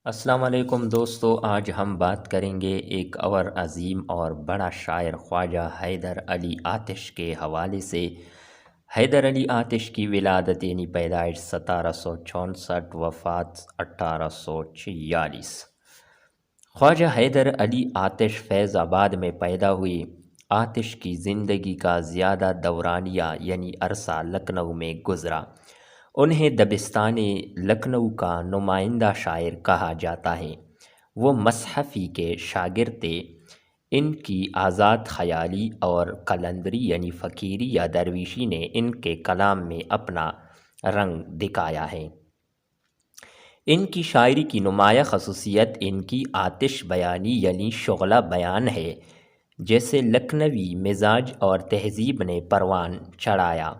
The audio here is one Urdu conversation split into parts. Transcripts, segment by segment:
السلام علیکم دوستو، آج ہم بات کریں گے ایک اور عظیم اور بڑا شاعر خواجہ حیدر علی آتش کے حوالے سے۔ حیدر علی آتش کی ولادت یعنی پیدائش 1764، وفات 1846۔ خواجہ حیدر علی آتش فیض آباد میں پیدا ہوئے۔ آتش کی زندگی کا زیادہ دورانیہ یعنی عرصہ لکھنؤ میں گزرا۔ انہیں دبستان لکھنؤ کا نمائندہ شاعر کہا جاتا ہے۔ وہ مصحفی کے شاگرد تھے۔ ان کی آزاد خیالی اور قلندری یعنی فقیری یا درویشی نے ان کے کلام میں اپنا رنگ دکھایا ہے۔ ان کی شاعری کی نمایاں خصوصیت ان کی آتش بیانی یعنی شعلہ بیان ہے۔ جیسے لکھنوی مزاج اور تہذیب نے پروان چڑھایا،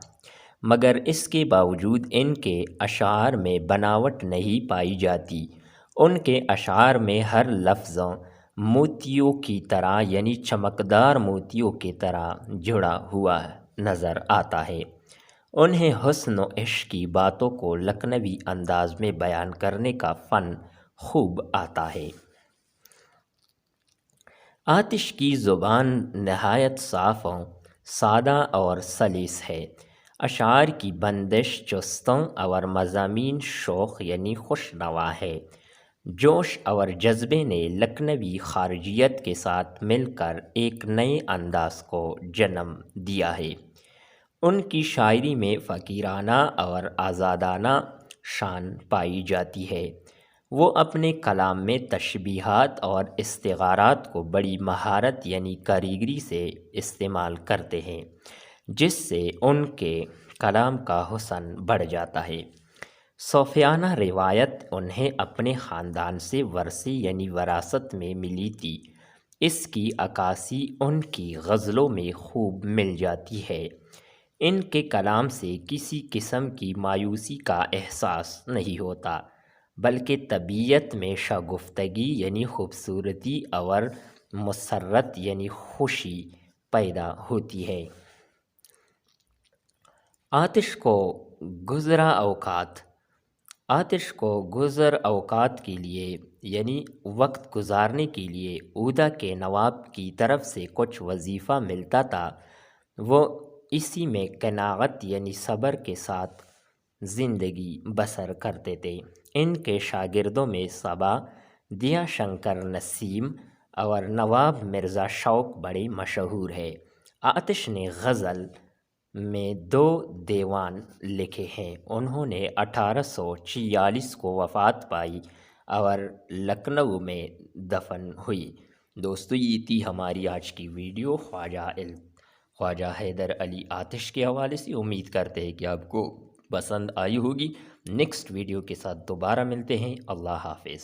مگر اس کے باوجود ان کے اشعار میں بناوٹ نہیں پائی جاتی۔ ان کے اشعار میں ہر لفظ موتیوں کی طرح یعنی چمکدار موتیوں کی طرح جڑا ہوا نظر آتا ہے۔ انہیں حسن و عشق کی باتوں کو لکھنوی انداز میں بیان کرنے کا فن خوب آتا ہے۔ آتش کی زبان نہایت صاف، سادہ اور سلیس ہے۔ اشعار کی بندش چست اور مضامین شوق یعنی خوش نوا ہے۔ جوش اور جذبے نے لکھنوی خارجیت کے ساتھ مل کر ایک نئے انداز کو جنم دیا ہے۔ ان کی شاعری میں فقیرانہ اور آزادانہ شان پائی جاتی ہے۔ وہ اپنے کلام میں تشبیہات اور استعارات کو بڑی مہارت یعنی کاریگری سے استعمال کرتے ہیں، جس سے ان کے کلام کا حسن بڑھ جاتا ہے۔ صوفیانہ روایت انہیں اپنے خاندان سے ورثے یعنی وراثت میں ملی تھی۔ اس کی عکاسی ان کی غزلوں میں خوب مل جاتی ہے۔ ان کے کلام سے کسی قسم کی مایوسی کا احساس نہیں ہوتا، بلکہ طبیعت میں شگفتگی یعنی خوبصورتی اور مسرت یعنی خوشی پیدا ہوتی ہے۔ آتش کو گزر اوقات کے لیے یعنی وقت گزارنے کے لیے اوودھا کے نواب کی طرف سے کچھ وظیفہ ملتا تھا۔ وہ اسی میں قناعت یعنی صبر کے ساتھ زندگی بسر کرتے تھے۔ ان کے شاگردوں میں صبا، دیا شنکر نسیم اور نواب مرزا شوق بڑے مشہور ہیں۔ آتش نے غزل میں 2 دیوان لکھے ہیں۔ انہوں نے 1846 کو وفات پائی اور لکھنؤ میں دفن ہوئی۔ دوستو، یہ تھی ہماری آج کی ویڈیو خواجہ حیدر علی آتش کے حوالے سے۔ امید کرتے ہیں کہ آپ کو پسند آئی ہوگی۔ نیکسٹ ویڈیو کے ساتھ دوبارہ ملتے ہیں۔ اللہ حافظ۔